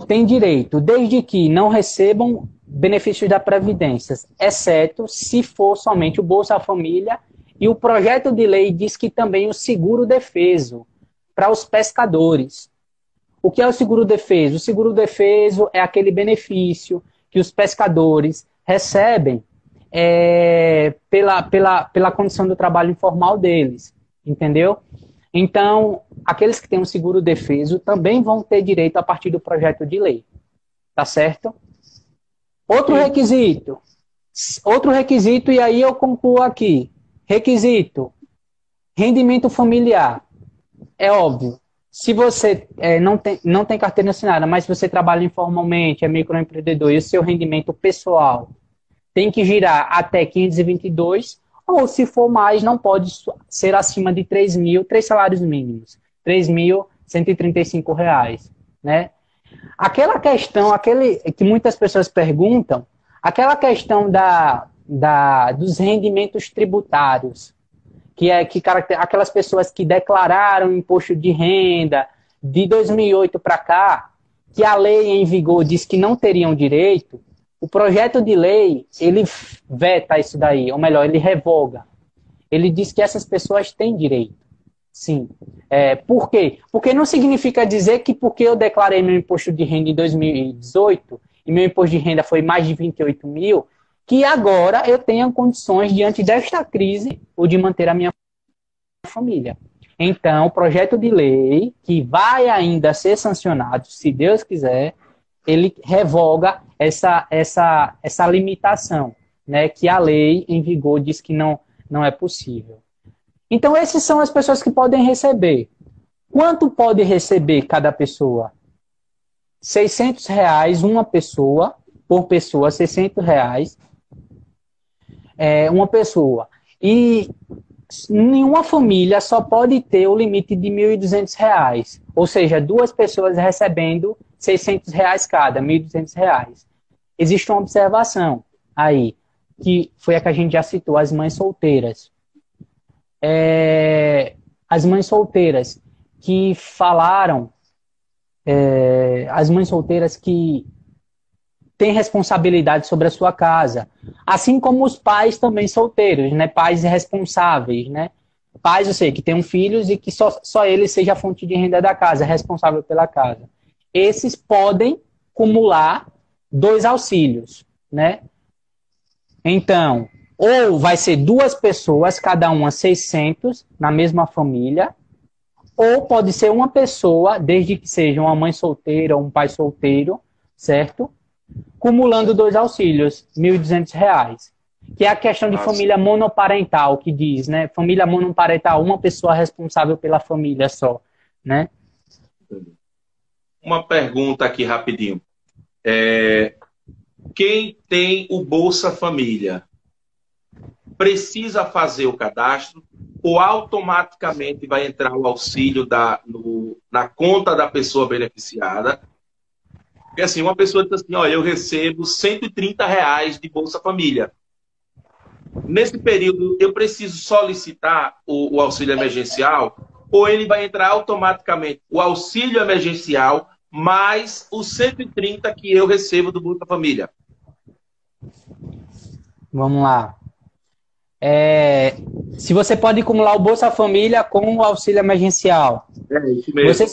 têm direito, desde que não recebam benefícios da Previdência, exceto se for somente o Bolsa Família, e o projeto de lei diz que também o seguro-defeso para os pescadores. O que é o seguro-defeso? O seguro-defeso é aquele benefício que os pescadores recebem pela condição do trabalho informal deles, entendeu? Então, aqueles que têm um seguro-defeso também vão ter direito a partir do projeto de lei, tá certo? Outro requisito, e aí eu concluo aqui, requisito, rendimento familiar. É óbvio, se você não tem carteira assinada, mas se você trabalha informalmente, é microempreendedor, e o seu rendimento pessoal tem que girar até 522, ou se for mais, não pode ser acima de 3 salários mínimos, R$ 3.135, né? Aquela questão, que muitas pessoas perguntam, aquela questão dos rendimentos tributários, aquelas pessoas que declararam imposto de renda de 2008 para cá, que a lei em vigor diz que não teriam direito, o projeto de lei, ele veta isso daí, ou melhor, ele revoga. ele diz que essas pessoas têm direito. Sim. Por quê? Porque não significa dizer que porque eu declarei meu imposto de renda em 2018 e meu imposto de renda foi mais de 28 mil, que agora eu tenha condições, diante desta crise, ou de manter a minha família. Então, o projeto de lei, que vai ainda ser sancionado, se Deus quiser, ele revoga essa limitação, né, que a lei em vigor diz que não é possível. Então, essas são as pessoas que podem receber. Quanto pode receber cada pessoa? R$600 uma pessoa, por pessoa, R$600, uma pessoa. E nenhuma família só pode ter o limite de R$1.200. Ou seja, duas pessoas recebendo R$600 cada, R$1.200. Existe uma observação aí, que foi a que a gente já citou, as mães solteiras. As mães solteiras que falaram, as mães solteiras que têm responsabilidade sobre a sua casa, assim como os pais também solteiros, né? Pais responsáveis, né? Pais, eu sei, que têm filhos e que só ele seja a fonte de renda da casa, responsável pela casa. Esses podem acumular 2 auxílios, né? Então, ou vai ser 2 pessoas, cada uma 600, na mesma família, ou pode ser uma pessoa, desde que seja uma mãe solteira ou um pai solteiro, certo? Acumulando 2 auxílios, R$1.200. Que é a questão de família monoparental, que diz, né? Família monoparental, uma pessoa responsável pela família só, né? Uma pergunta aqui rapidinho. Quem tem o Bolsa Família precisa fazer o cadastro ou automaticamente vai entrar o auxílio na conta da pessoa beneficiada? Porque assim, uma pessoa diz assim, olha, eu recebo R$130 de Bolsa Família. Nesse período, eu preciso solicitar o auxílio emergencial ou ele vai entrar automaticamente o auxílio emergencial mais os 130 que eu recebo do Bolsa Família? Vamos lá. Se você pode acumular o Bolsa Família com o auxílio emergencial. Isso mesmo.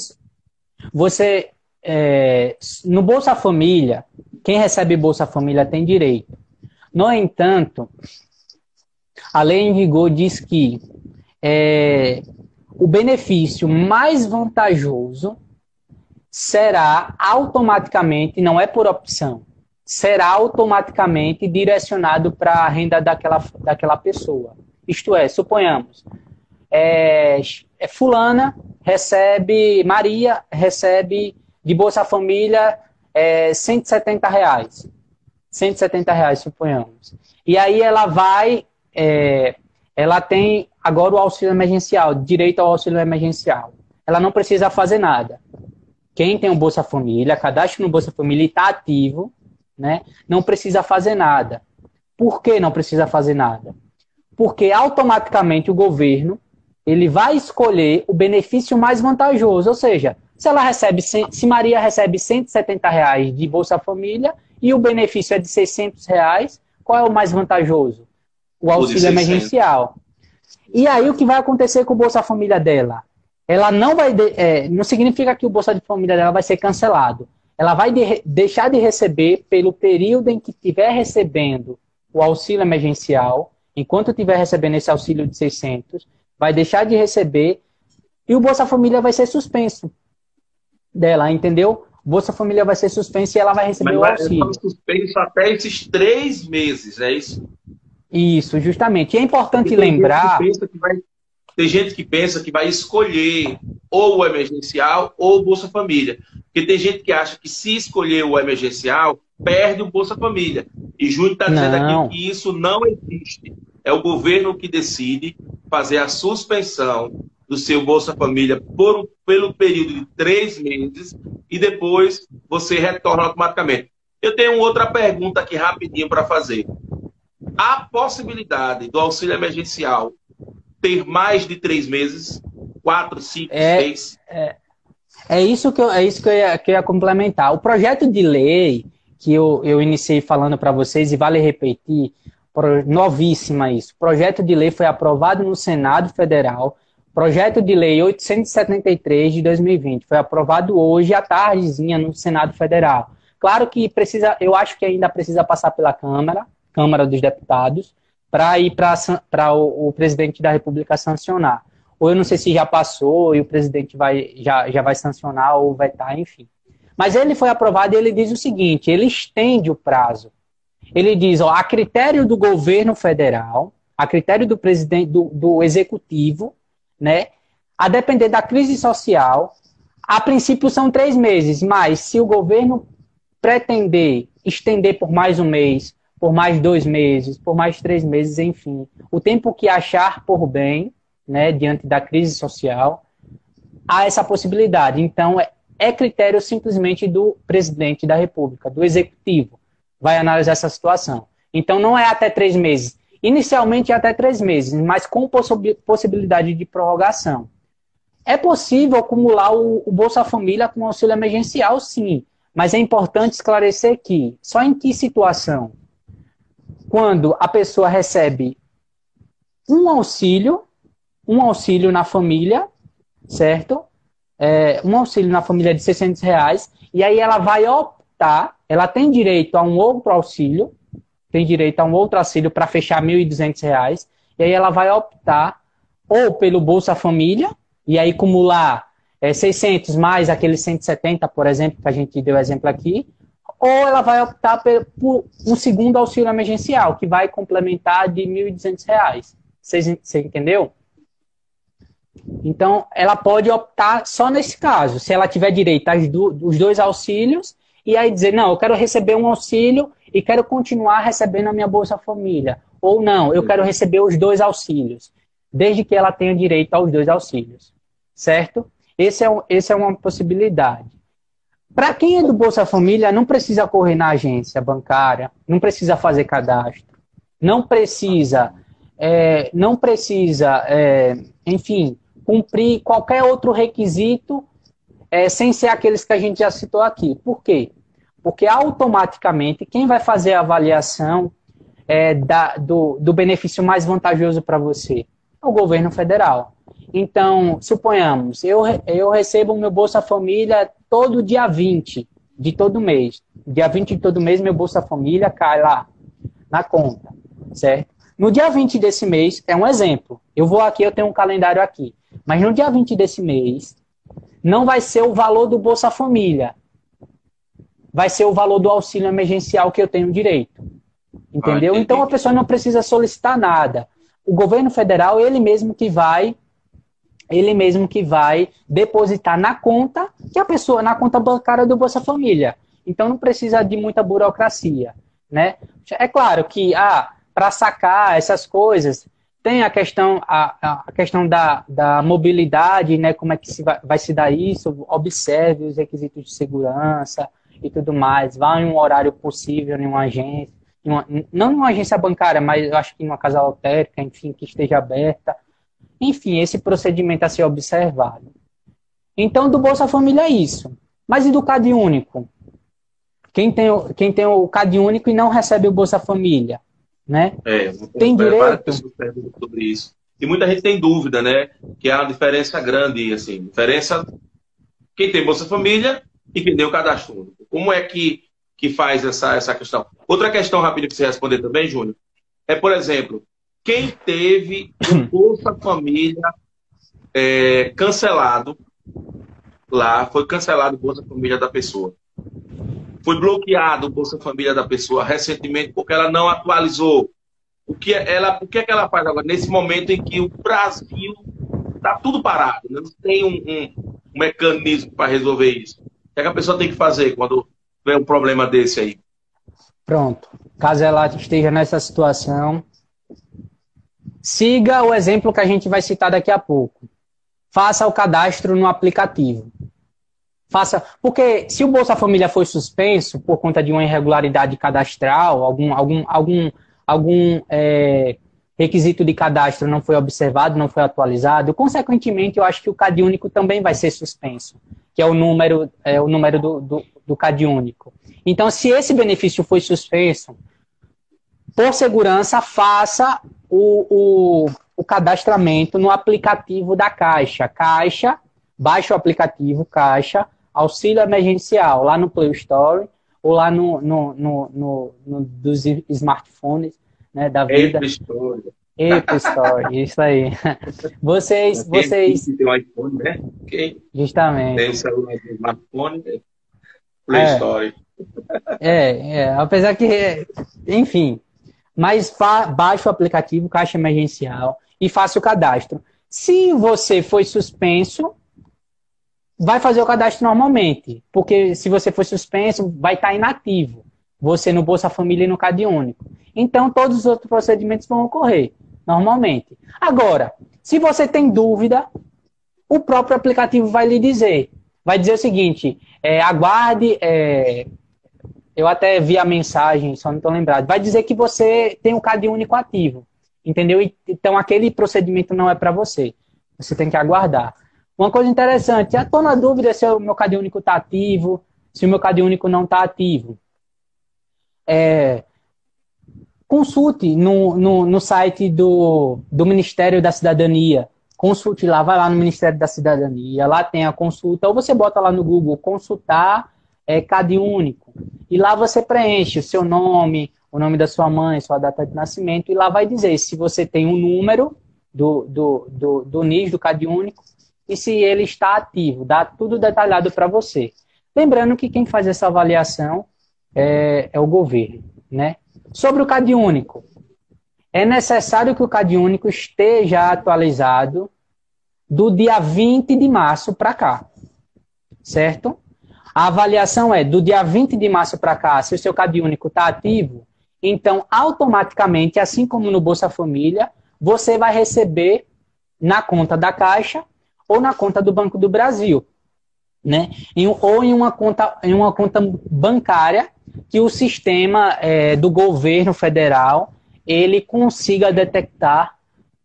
No Bolsa Família, quem recebe Bolsa Família tem direito. No entanto, a lei em vigor diz que o benefício mais vantajoso será automaticamente, não é por opção, será automaticamente direcionado para a renda daquela pessoa. Isto é, suponhamos, fulana recebe, Maria recebe de Bolsa Família R$170. R$170, suponhamos. E aí ela ela tem agora o auxílio emergencial, direito ao auxílio emergencial. Ela não precisa fazer nada. Quem tem o Bolsa Família, cadastro no Bolsa Família e está ativo, né, não precisa fazer nada. Por que não precisa fazer nada? Porque automaticamente o governo ele vai escolher o benefício mais vantajoso. Ou seja, se Maria recebe R$170 de Bolsa Família e o benefício é de R$600, qual é o mais vantajoso? O auxílio emergencial. E aí o que vai acontecer com o Bolsa Família dela? Ela não vai... não significa que o Bolsa de Família dela vai ser cancelado. Ela vai deixar de receber pelo período em que estiver recebendo o auxílio emergencial. Enquanto estiver recebendo esse auxílio de 600, vai deixar de receber e o Bolsa Família vai ser suspenso dela, entendeu? O Bolsa Família vai ser suspenso e ela vai receber o auxílio. Mas suspenso até esses 3 meses, é isso? Isso, justamente. E é importante lembrar... Tem gente que pensa que vai escolher ou o emergencial ou o Bolsa Família. Porque tem gente que acha que se escolher o emergencial, perde o Bolsa Família. E Júnior está dizendo aqui que isso não existe. É o governo que decide fazer a suspensão do seu Bolsa Família pelo período de 3 meses e depois você retorna automaticamente. Eu tenho outra pergunta aqui rapidinho para fazer. Há possibilidade do auxílio emergencial ter mais de 3 meses? 4, 5, 6? É isso que eu ia complementar. O projeto de lei que eu iniciei falando para vocês, e vale repetir, Novíssima isso. O projeto de lei foi aprovado no Senado Federal. Projeto de lei 873 de 2020 foi aprovado hoje à tardezinha no Senado Federal. Claro que precisa, eu acho que ainda precisa passar pela Câmara dos Deputados, para ir para o presidente da República sancionar. Ou eu não sei se já passou e o presidente já vai sancionar ou vai estar, enfim. Mas ele foi aprovado e ele diz o seguinte, ele estende o prazo. Ele diz, ó, a critério do governo federal, a critério do presidente, do executivo, né, a depender da crise social, a princípio são 3 meses, mas se o governo pretender estender por mais um mês, por mais 2 meses, por mais 3 meses, enfim, o tempo que achar por bem, né, diante da crise social, há essa possibilidade. Então, é critério simplesmente do presidente da República, do executivo, vai analisar essa situação. Então, não é até 3 meses. Inicialmente é até 3 meses, mas com possibilidade de prorrogação. É possível acumular o Bolsa Família com auxílio emergencial, sim, mas é importante esclarecer que só em que situação? Quando a pessoa recebe um auxílio na família, certo? Um auxílio na família de R$600, e aí ela vai optar, ela tem direito a um outro auxílio, para fechar R$1.200, e aí ela vai optar ou pelo Bolsa Família, e aí acumular 600 mais aqueles 170, por exemplo, que a gente deu exemplo aqui, ou ela vai optar por um segundo auxílio emergencial, que vai complementar de R$1.200. Você entendeu? Então, ela pode optar só nesse caso, se ela tiver direito aos 2 auxílios, e aí dizer, não, eu quero receber um auxílio e quero continuar recebendo a minha Bolsa Família. Ou não, eu quero receber os 2 auxílios, desde que ela tenha direito aos 2 auxílios. Certo? Esse é uma possibilidade. Para quem é do Bolsa Família, não precisa correr na agência bancária, não precisa fazer cadastro, não precisa, enfim, cumprir qualquer outro requisito sem ser aqueles que a gente já citou aqui. Por quê? Porque automaticamente quem vai fazer a avaliação do benefício mais vantajoso para você é o governo federal. Então, suponhamos, eu recebo o meu Bolsa Família todo dia 20 de todo mês. Dia 20 de todo mês, meu Bolsa Família cai lá na conta, certo? No dia 20 desse mês, é um exemplo. Eu tenho um calendário aqui. Mas no dia 20 desse mês, não vai ser o valor do Bolsa Família. Vai ser o valor do auxílio emergencial que eu tenho direito. Entendeu? Então, a pessoa não precisa solicitar nada. O governo federal, ele mesmo que vai depositar na conta na conta bancária do Bolsa Família. Então não precisa de muita burocracia, né? É claro que para sacar essas coisas tem a questão da mobilidade, né? Como é que vai se dar isso? Observe os requisitos de segurança e tudo mais. Vá em um horário possível em uma agência, não em uma agência bancária, mas eu acho que em uma casa lotérica, enfim, que esteja aberta. Enfim, esse procedimento a ser observado. Então, do Bolsa Família é isso. Mas e do CadÚnico? Quem tem o CadÚnico e não recebe o Bolsa Família, né? Tem direito? Várias pessoas perguntam sobre isso. E muita gente tem dúvida, né? Que há uma diferença grande, assim. Diferença quem tem Bolsa Família e quem tem o cadastro único. Como é que faz essa questão? Outra questão rápida para você responder também, Júnior, é, por exemplo, quem teve o Bolsa Família cancelado, lá foi cancelado o Bolsa Família da pessoa. Foi bloqueado o Bolsa Família da pessoa recentemente porque ela não atualizou. O que é que ela faz agora? Nesse momento em que o Brasil está tudo parado, né? Não tem um mecanismo para resolver isso. O que é que a pessoa tem que fazer quando vem um problema desse aí? Pronto. Caso ela esteja nessa situação, siga o exemplo que a gente vai citar daqui a pouco. Faça o cadastro no aplicativo. Porque se o Bolsa Família foi suspenso por conta de uma irregularidade cadastral, algum requisito de cadastro não foi observado, não foi atualizado, consequentemente, eu acho que o CadÚnico também vai ser suspenso, que é o número do CadÚnico. Então, se esse benefício foi suspenso por segurança, faça o cadastramento no aplicativo da Caixa. Baixe o aplicativo Caixa, Auxílio Emergencial, lá no Play Store, ou lá dos smartphones, né, da vida. Apple Store. Apple Store, isso aí. Vocês... Tem um iPhone, né? Justamente. Tem o celular de smartphone, Play Store. Apesar que, enfim, mas baixe o aplicativo Caixa Emergencial e faça o cadastro. Se você foi suspenso, vai fazer o cadastro normalmente, porque se você for suspenso, vai estar inativo, você no Bolsa Família e no CadÚnico. Então, todos os outros procedimentos vão ocorrer normalmente. Agora, se você tem dúvida, o próprio aplicativo vai lhe dizer. Vai dizer o seguinte, aguarde... eu até vi a mensagem, só não estou lembrado. Vai dizer que você tem o CadÚnico ativo, entendeu? Então, aquele procedimento não é para você. Você tem que aguardar. Uma coisa interessante, já estou na dúvida se o meu CadÚnico está ativo, se o meu CadÚnico não está ativo. Consulte no site do Ministério da Cidadania. Consulte lá, vai lá no Ministério da Cidadania, lá tem a consulta, ou você bota lá no Google, consultar CadÚnico. E lá você preenche o seu nome, o nome da sua mãe, sua data de nascimento, e lá vai dizer se você tem um número do NIS, do CadÚnico, e se ele está ativo. Dá tudo detalhado para você. Lembrando que quem faz essa avaliação é o governo, né? Sobre o CadÚnico, é necessário que o CadÚnico esteja atualizado do dia 20 de março para cá, certo? A avaliação é do dia 20 de março para cá, se o seu CadÚnico está ativo, então automaticamente, assim como no Bolsa Família, você vai receber na conta da Caixa ou na conta do Banco do Brasil, né? Ou em uma conta bancária que o sistema do governo federal ele consiga detectar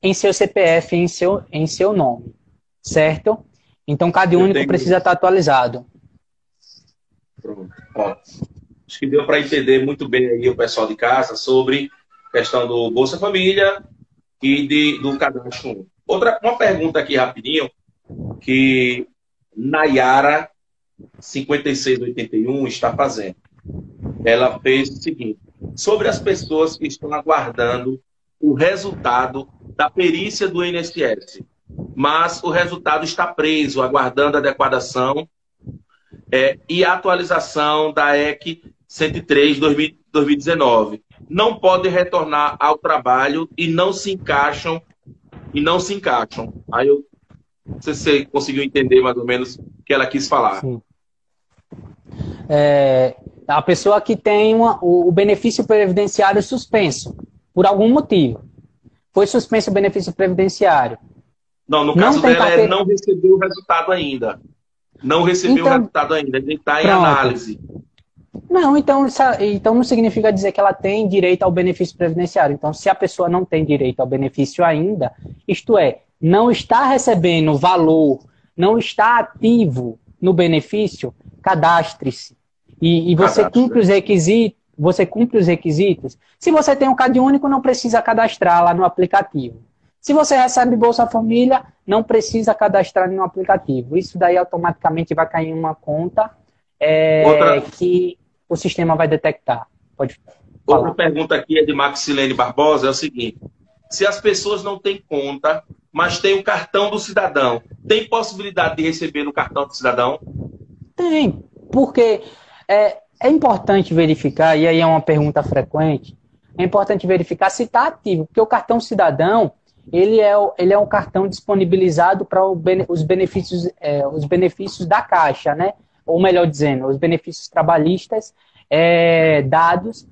em seu CPF, em seu nome, certo? Então, CadÚnico precisa estar atualizado. Pronto. Ó, acho que deu para entender muito bem aí o pessoal de casa sobre a questão do Bolsa Família e do cadastro. Uma pergunta aqui rapidinho, que Nayara 5681 está fazendo. Ela fez o seguinte: sobre as pessoas que estão aguardando o resultado da perícia do INSS, mas o resultado está preso, aguardando a adequação e a atualização da EC 103 2019. Não podem retornar ao trabalho e não se encaixam. Aí eu não sei se você conseguiu entender mais ou menos o que ela quis falar. Sim. A pessoa que tem o benefício previdenciário suspenso, por algum motivo. Foi suspenso o benefício previdenciário. Não, no caso dela não recebeu o resultado ainda. Não recebeu o resultado ainda, ele está em análise. Não, então não significa dizer que ela tem direito ao benefício previdenciário. Então, se a pessoa não tem direito ao benefício ainda, isto é, não está recebendo valor, não está ativo no benefício, cadastre-se. E você cumpre os requisitos. Se você tem um CadÚnico, não precisa cadastrar lá no aplicativo. Se você recebe Bolsa Família, não precisa cadastrar no aplicativo. Isso daí automaticamente vai cair em uma conta que o sistema vai detectar. Pode falar. Outra pergunta aqui é de Maxilene Barbosa, é o seguinte: se as pessoas não têm conta, mas têm o cartão do cidadão, tem possibilidade de receber no cartão do cidadão? Tem, porque é importante verificar, e aí é uma pergunta frequente, é importante verificar se está ativo, porque o cartão cidadão, ele é um cartão disponibilizado para os benefícios da Caixa, né? Ou melhor dizendo, os benefícios trabalhistas dados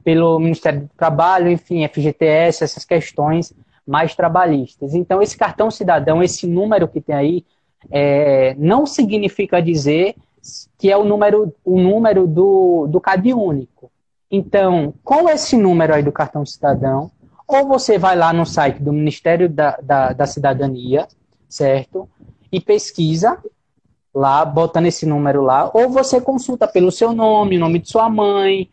pelo Ministério do Trabalho, enfim, FGTS, essas questões mais trabalhistas. Então, esse cartão cidadão, esse número que tem aí, não significa dizer que é o número do CadÚnico. Então, com esse número aí do cartão cidadão, ou você vai lá no site do Ministério da Cidadania, certo? E pesquisa lá, botando esse número lá, ou você consulta pelo seu nome, o nome de sua mãe,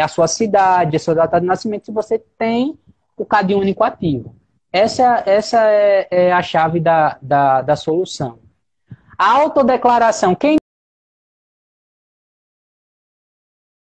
a sua cidade, a sua data de nascimento, se você tem o CAD único ativo. Essa é a chave da solução. A autodeclaração, quem